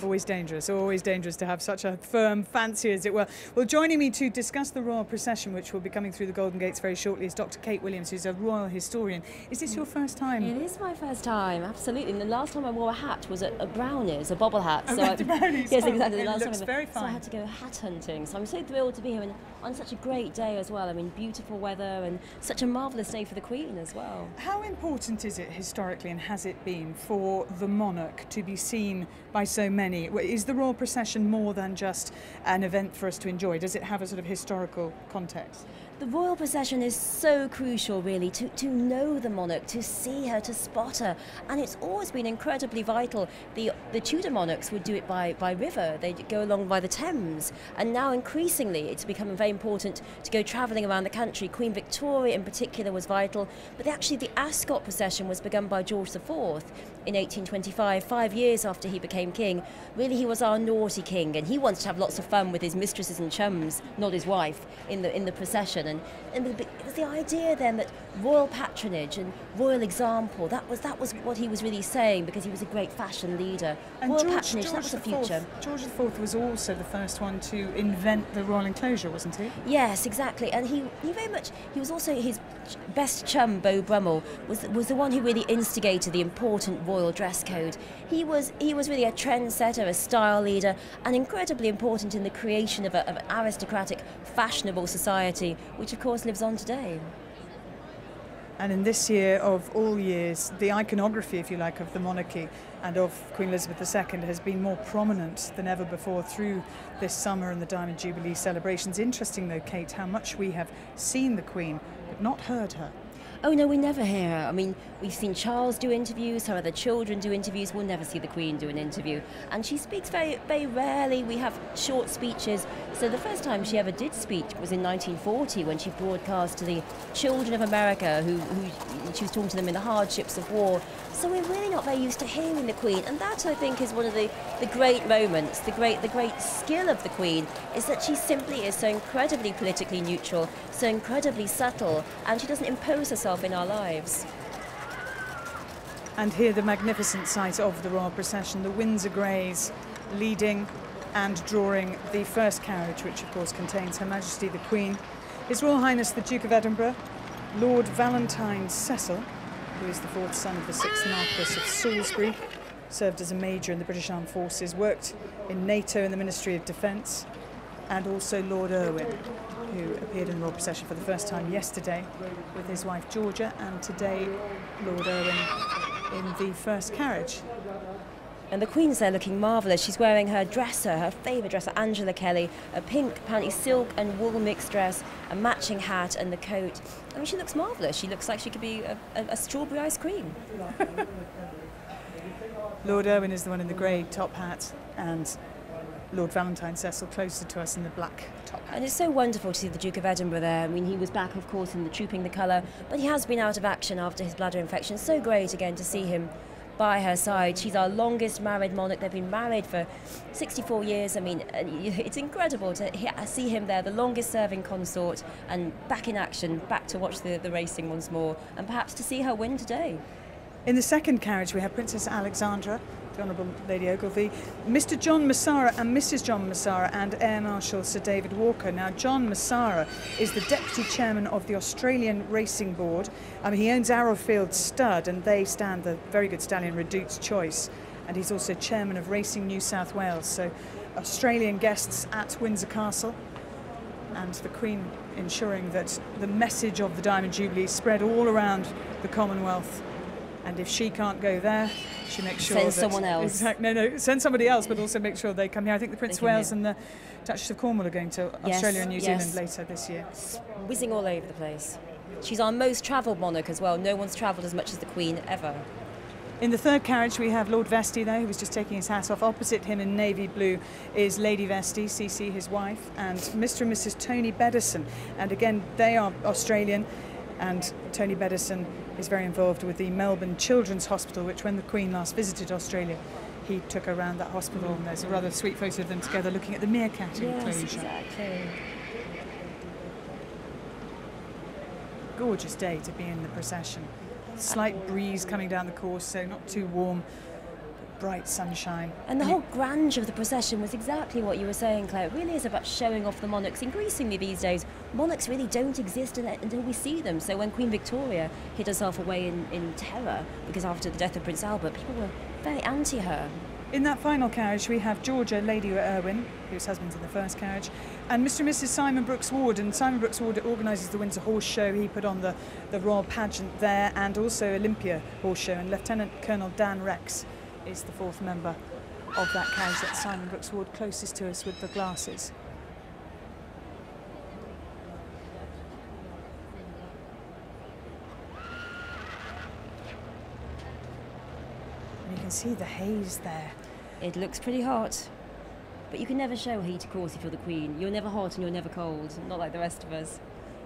Always dangerous to have such a firm fancy, as it were. Well, joining me to discuss the royal procession, which will be coming through the Golden Gates very shortly, is Dr. Kate Williams, who's a royal historian. Is this your first time? It is my first time, absolutely. And the last time I wore a hat was a Brownies, a bobble hat. Oh, so Brownies. Yes, exactly. The last looks time very fine. So I had to go hat hunting. So I'm so thrilled to be here on such a great day as well. I mean, beautiful weather and such a marvellous day for the Queen as well. How important is it historically, and has it been, for the monarch to be seen by so many? Is the royal procession more than just an event for us to enjoy? Does it have a sort of historical context? The royal procession is so crucial, really, to know the monarch, to see her, to spot her, and it's always been incredibly vital. The Tudor monarchs would do it by river. They'd go along by the Thames, and now increasingly it's become very important to go travelling around the country. Queen Victoria in particular was vital, but actually the Ascot procession was begun by George IV in 1825, 5 years after he became king. Really, he was our naughty king, and he wanted to have lots of fun with his mistresses and chums, not his wife, in the procession. And it was the idea then that royal patronage and royal example, that was what he was really saying, because he was a great fashion leader. And royal George, patronage, that was the future. George IV was also the first one to invent the royal enclosure, wasn't he? Yes, exactly. And he was also, his best chum, Beau Brummel, was the one who really instigated the important royal dress code. He was really a trendsetter, a style leader, and incredibly important in the creation of an aristocratic, fashionable society, which of course lives on today. And in this year of all years, the iconography, if you like, of the monarchy and of Queen Elizabeth II has been more prominent than ever before through this summer and the Diamond Jubilee celebrations. Interesting though, Kate, how much we have seen the Queen but not heard her. Oh no, we never hear her. I mean, we've seen Charles do interviews, her other children do interviews. We'll never see the Queen do an interview. And she speaks very, very rarely. We have short speeches. So the first time she ever did speak was in 1940, when she broadcast to the children of America, who she was talking to them in the hardships of war. So we're really not very used to hearing the Queen. And that, I think, is one of the great moments, the great skill of the Queen, is that she simply is so incredibly politically neutral, so incredibly subtle, and she doesn't impose herself in our lives. And here the magnificent sight of the royal procession, the Windsor Greys leading and drawing the first carriage, which of course contains Her Majesty the Queen, His Royal Highness the Duke of Edinburgh, Lord Valentine Cecil, who is the fourth son of the 6th Marquess of Salisbury, served as a major in the British Armed Forces, worked in NATO in the Ministry of Defence, and also Lord Irwin, who appeared in the royal procession for the first time yesterday with his wife Georgia, and today Lord Irwin in the first carriage. And the Queen's there looking marvellous. She's wearing her dresser, her favourite dresser, Angela Kelly, a pink, apparently silk and wool mixed dress, a matching hat and the coat. I mean, she looks marvellous. She looks like she could be a strawberry ice cream. Lord Irwin is the one in the grey top hat, and Lord Valentine Cecil closer to us in the black top hat. And it's so wonderful to see the Duke of Edinburgh there. I mean, he was back, of course, in the Trooping the Colour, but he has been out of action after his bladder infection. So great again to see him by her side. She's our longest married monarch. They've been married for 64 years. I mean, it's incredible to see him there, the longest serving consort, and back in action, back to watch the racing once more, and perhaps to see her win today. In the second carriage we have Princess Alexandra, the Honourable Lady Ogilvy, Mr John Massara and Mrs John Massara, and Air Marshal Sir David Walker. Now, John Massara is the Deputy Chairman of the Australian Racing Board. He owns Arrowfield Stud, and they stand the very good stallion Redute's Choice. And he's also Chairman of Racing New South Wales. So Australian guests at Windsor Castle, and the Queen ensuring that the message of the Diamond Jubilee is spread all around the Commonwealth. And if she can't go there, she makes sure send someone else. Exactly. No, send somebody else, but also make sure they come here. I think the Prince of Wales and the Duchess of Cornwall are going to Australia and New Zealand later this year. Whizzing all over the place. She's our most travelled monarch as well. No one's travelled as much as the Queen ever. In the third carriage we have Lord Vestey there, who was just taking his hat off. Opposite him in navy blue is Lady Vestey, CC, his wife, and Mr and Mrs Tony Bedison. And again, they are Australian, and Tony Bedison is very involved with the Melbourne Children's Hospital, which when the Queen last visited Australia, he took her around that hospital, and there's a rather sweet photo of them together looking at the meerkat enclosure. Yes, exactly. Gorgeous day to be in the procession. Slight breeze coming down the course, so not too warm. bright sunshine. And the whole grandeur of the procession was exactly what you were saying, Claire. It really is about showing off the monarchs. Increasingly these days, monarchs really don't exist until we see them. So when Queen Victoria hid herself away in terror, because after the death of Prince Albert, people were very anti her. In that final carriage, we have Georgia, Lady Irwin, whose husband's in the first carriage, and Mr. and Mrs. Simon Brooks Ward. And Simon Brooks Ward organises the Windsor Horse Show. He put on the royal pageant there, and also Olympia Horse Show. And Lieutenant Colonel Dan Rex is the fourth member of that carriage. That's Simon Brooks Ward, closest to us with the glasses. And you can see the haze there. It looks pretty hot. But you can never show heat, of course, if you're the Queen. You're never hot and you're never cold, not like the rest of us.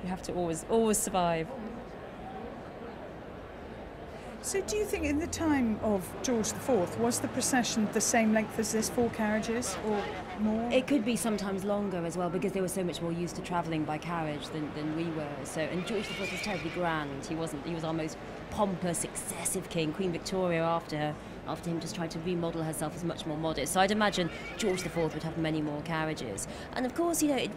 You have to always survive. So do you think in the time of George IV, was the procession the same length as this, 4 carriages or more? It could be sometimes longer as well, because they were so much more used to travelling by carriage than we were. So, and George IV was terribly grand. He was our most pompous, excessive king. Queen Victoria after him just tried to remodel herself as much more modest. So I'd imagine George IV would have many more carriages. And of course, it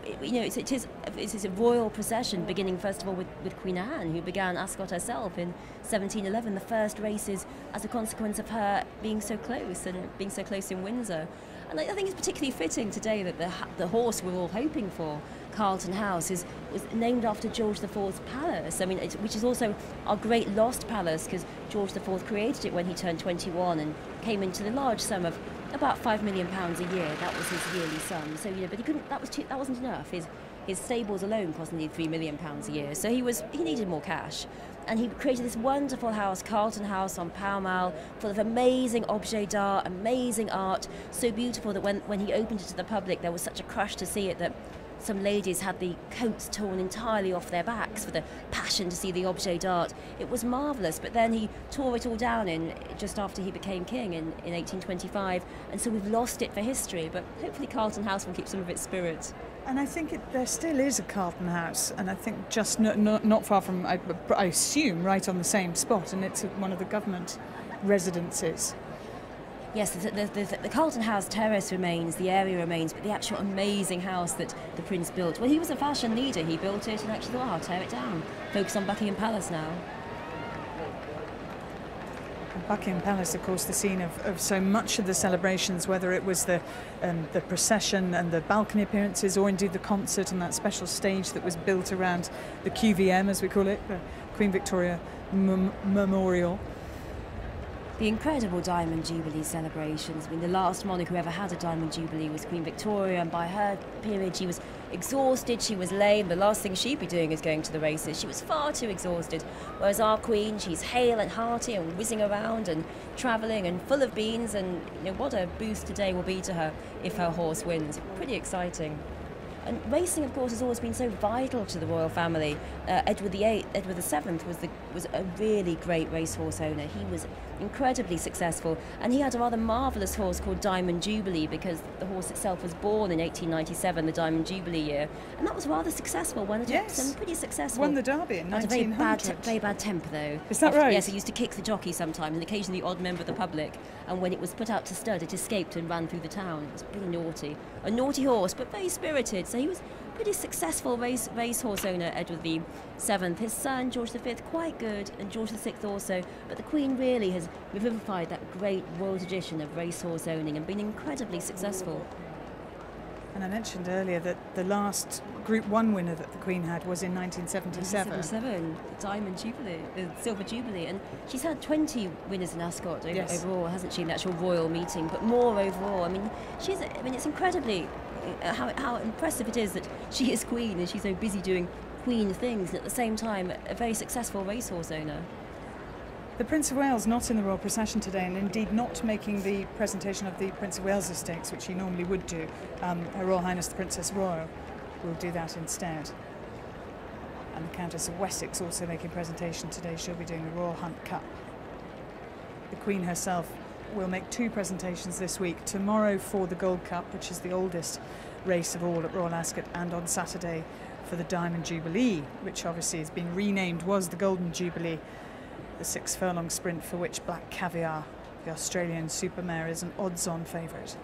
is a royal procession, beginning first of all with Queen Anne, who began Ascot herself in 1711, the first races as a consequence of her being so close in Windsor. And I think it's particularly fitting today that the horse we're all hoping for, Carlton House, was named after George IV's palace. I mean, which is also our great lost palace, because George IV created it when he turned 21 and came into the large sum of about £5 million a year. That was his yearly sum. So but he couldn't. That wasn't enough. His stables alone cost nearly £3 million a year. So he needed more cash. And he created this wonderful house, Carlton House on Pall Mall, full of amazing objets d'art, amazing art, so beautiful that when he opened it to the public, there was such a crush to see it that some ladies had the coats torn entirely off their backs for the passion to see the objet d'art. It was marvellous, but then he tore it all down just after he became king in 1825, and so we've lost it for history, but hopefully Carlton House will keep some of its spirit. And I think there still is a Carlton House, and I think just not far from, I assume, right on the same spot, and it's one of the government residences. Yes, the Carlton House terrace remains, the area remains, but the actual amazing house that the Prince built, well, he was a fashion leader. He built it and actually thought, I'll tear it down. Focus on Buckingham Palace now. Buckingham Palace, of course, the scene of so much of the celebrations, whether it was the procession and the balcony appearances, or indeed the concert and that special stage that was built around the QVM, as we call it, the Queen Victoria Memorial. The incredible Diamond Jubilee celebrations. I mean, the last monarch who ever had a Diamond Jubilee was Queen Victoria, and by her period she was exhausted, she was lame. The last thing she'd be doing is going to the races. She was far too exhausted. Whereas our Queen, she's hale and hearty and whizzing around and travelling and full of beans, and what a boost today will be to her if her horse wins. Pretty exciting. And racing, of course, has always been so vital to the royal family. Edward VII was a really great racehorse owner. He was incredibly successful, and he had a rather marvellous horse called Diamond Jubilee, because the horse itself was born in 1897, the Diamond Jubilee year, and that was rather successful. Yes, pretty successful. Won the Derby in 1900. Had a very bad temper, though. Is that right? Yes, he used to kick the jockey sometimes, and occasionally the odd member of the public. And when it was put out to stud, it escaped and ran through the town. It was pretty naughty. A naughty horse, but very spirited. So he was pretty successful racehorse owner, Edward VII. His son, George V, quite good, and George VI also. But the Queen really has revivified that great royal tradition of racehorse owning and been incredibly successful. And I mentioned earlier that the last Group 1 winner that the Queen had was in 1977. 1977, the Diamond Jubilee, the Silver Jubilee. And she's had 20 winners in Ascot overall, hasn't she, in the actual royal meeting, but more overall. I mean, it's incredibly how impressive it is that she is Queen and she's so busy doing Queen things, and at the same time a very successful racehorse owner. The Prince of Wales not in the royal procession today, and indeed not making the presentation of the Prince of Wales stakes, which he normally would do. Her Royal Highness the Princess Royal will do that instead. And the Countess of Wessex also making presentation today. She'll be doing the Royal Hunt Cup. The Queen herself will make 2 presentations this week. Tomorrow for the Gold Cup, which is the oldest race of all at Royal Ascot, and on Saturday for the Diamond Jubilee, which obviously has been renamed, was the Golden Jubilee, the 6 furlong sprint for which Black Caviar The Australian supermare is an odds-on favourite.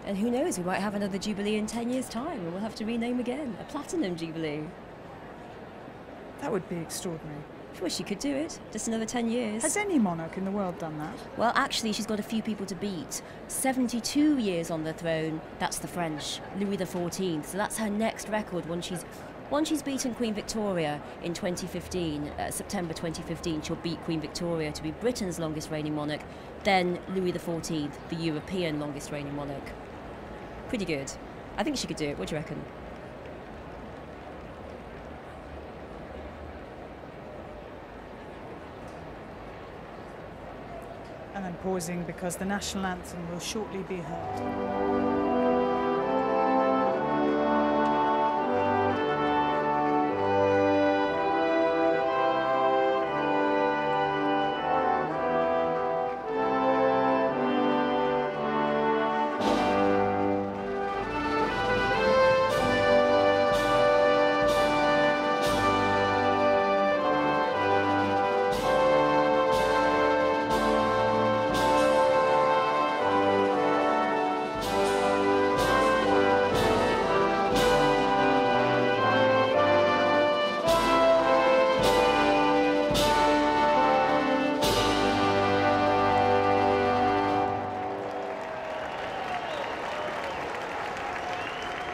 And who knows, we might have another Jubilee in 10 years' time and we'll have to rename again, a Platinum Jubilee. That would be extraordinary. I wish she could do it, just another 10 years. Has any monarch in the world done that? Well, actually, she's got a few people to beat. 72 years on the throne, that's the French, Louis XIV. So that's her next record once she's beaten Queen Victoria in 2015, September 2015, she'll beat Queen Victoria to be Britain's longest reigning monarch, then Louis XIV, the European longest reigning monarch. Pretty good. I think she could do it. What do you reckon? And I'm pausing because the national anthem will shortly be heard.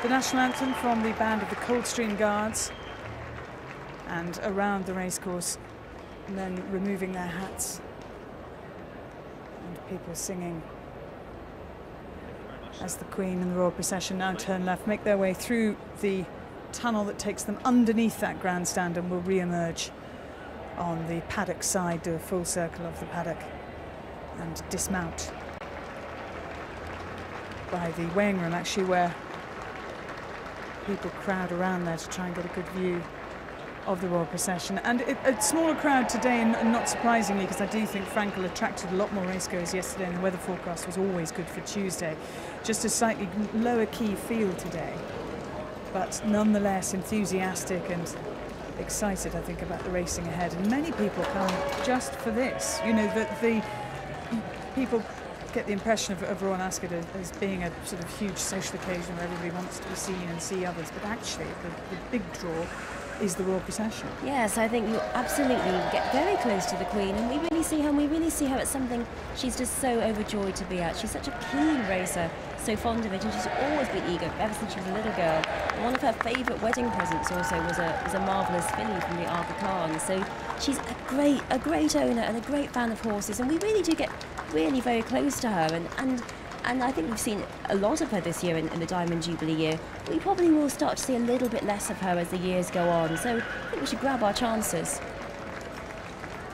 The national anthem from the band of the Coldstream Guards, and around the racecourse, men removing their hats and people singing as the Queen and the royal procession now turn left, make their way through the tunnel that takes them underneath that grandstand and will re-emerge on the paddock side, do a full circle of the paddock and dismount by the weighing room, actually, where people crowd around there to try and get a good view of the royal procession. And a smaller crowd today, and not surprisingly, because I do think Frankel attracted a lot more racegoers yesterday, and the weather forecast was always good for Tuesday. Just a slightly lower key field today, but nonetheless enthusiastic and excited, I think, about the racing ahead. And many people come just for this. You know, that the people get the impression of Royal Ascot as being a sort of huge social occasion where everybody wants to be seen and see others, but actually the big draw is the royal procession. Yes, I think you absolutely get very close to the Queen, and we really see her at something she's just so overjoyed to be at. She's such a keen racer, so fond of it, and she's always been eager ever since she was a little girl. And one of her favourite wedding presents also was a marvellous filly from the Aga Khan. So she's a great owner and a great fan of horses, and we really do get really very close to her, and I think we've seen a lot of her this year in the Diamond Jubilee year. We probably will start to see a little bit less of her as the years go on, so I think we should grab our chances.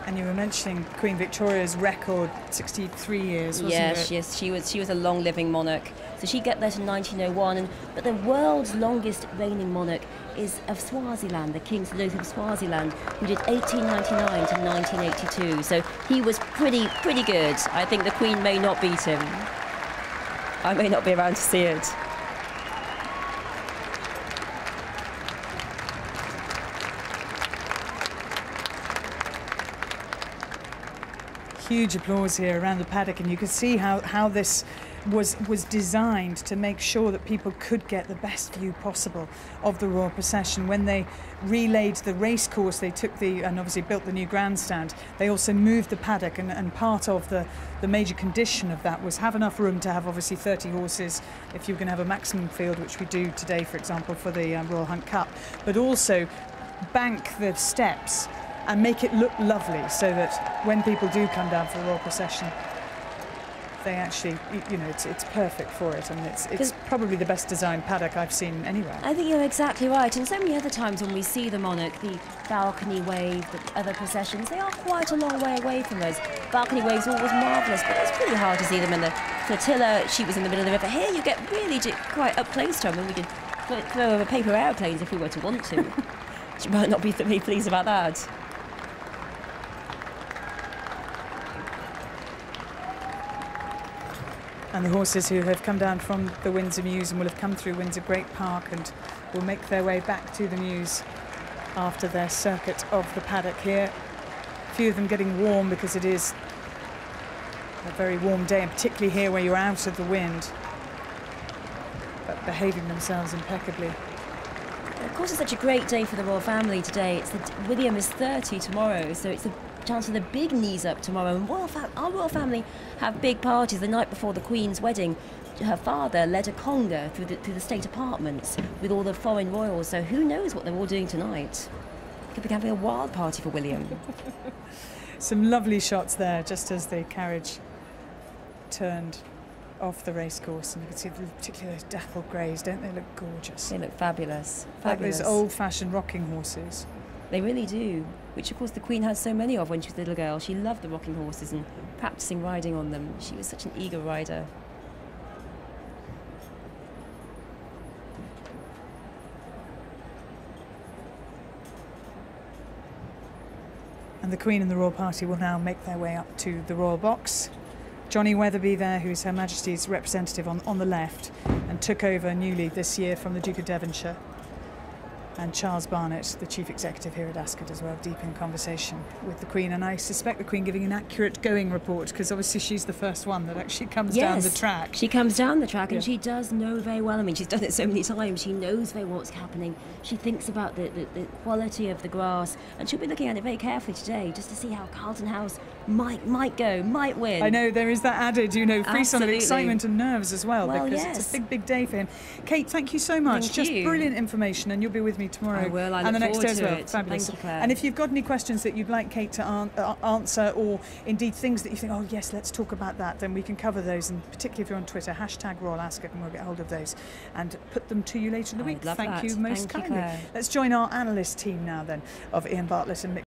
And you were mentioning Queen Victoria's record, 63 years, wasn't it? Yes, she was a long-living monarch. So she got there to 1901, but the world's longest reigning monarch is of Swaziland, the King Saloth of Swaziland, who did 1899 to 1982. So he was pretty good. I think the Queen may not beat him. I may not be around to see it. Huge applause here around the paddock, and you can see how this was designed to make sure that people could get the best view possible of the royal procession. When they relayed the race course, they took and obviously built the new grandstand. They also moved the paddock, and part of the major condition of that was have enough room to have obviously 30 horses if you're going to have a maximum field, which we do today, for example, for the Royal Hunt Cup, but also bank the steps and make it look lovely, so that when people do come down for the royal procession, they actually, you know, it's perfect for it, and it's probably the best designed paddock I've seen anywhere. I think you're exactly right, and so many other times when we see the monarch, the balcony wave, the other processions, they are quite a long way away from us. Balcony waves are always marvellous, but it's pretty hard to see them in the flotilla. She was in the middle of the river. Here you get really quite up close to them, and we could throw over paper aeroplanes if we were to want to. She might not be very pleased about that. And the horses who have come down from the Windsor Mews and will have come through Windsor Great Park and will make their way back to the Mews after their circuit of the paddock here. A few of them getting warm because it is A very warm day, and particularly here where you're out of the wind, but behaving themselves impeccably. Of course, it's such a great day for the royal family today. William is 30 tomorrow, so it's the chance for the big knees up tomorrow. And our royal family have big parties the night before the Queen's wedding. Her father led a conga through the state apartments with all the foreign royals, so who knows what they're all doing tonight. Could be having a wild party for William. Some lovely shots there, just as the carriage turned off the racecourse, and you can see particularly those dappled greys. Don't they look gorgeous? They look fabulous. Like those old-fashioned rocking horses. They really do, which of course the Queen had so many of when she was a little girl. She loved the rocking horses and practicing riding on them. She was such an eager rider. And the Queen and the royal party will now make their way up to the royal box. Johnny Weatherby there, who's Her Majesty's representative on the left, and took over newly this year from the Duke of Devonshire. And Charles Barnett, the chief executive here at Ascot as well, deep in conversation with the Queen. And I suspect the Queen giving an accurate going report, because obviously she's the first one that actually comes down the track. She comes down the track, and she does know very well. I mean, she's done it so many times. She knows very well what's happening. She thinks about the quality of the grass, and she'll be looking at it very carefully today, just to see how Carlton House might win. I know, there is that added, frisson of excitement and nerves as well, because it's a big day for him. Kate, thank you so much. Thank you. Brilliant information, and you'll be with me tomorrow. I will. I and the look next day as forward well. to it. Fabulous. Thank you, Claire. And if you've got any questions that you'd like Kate to answer, or indeed things that you think, oh yes, let's talk about that, then we can cover those, and particularly if you're on Twitter, #RoyalAscot, and we'll get hold of those and put them to you later in the week. Thank you most kindly. Let's join our analyst team now then, of Ian Bartlett and Mick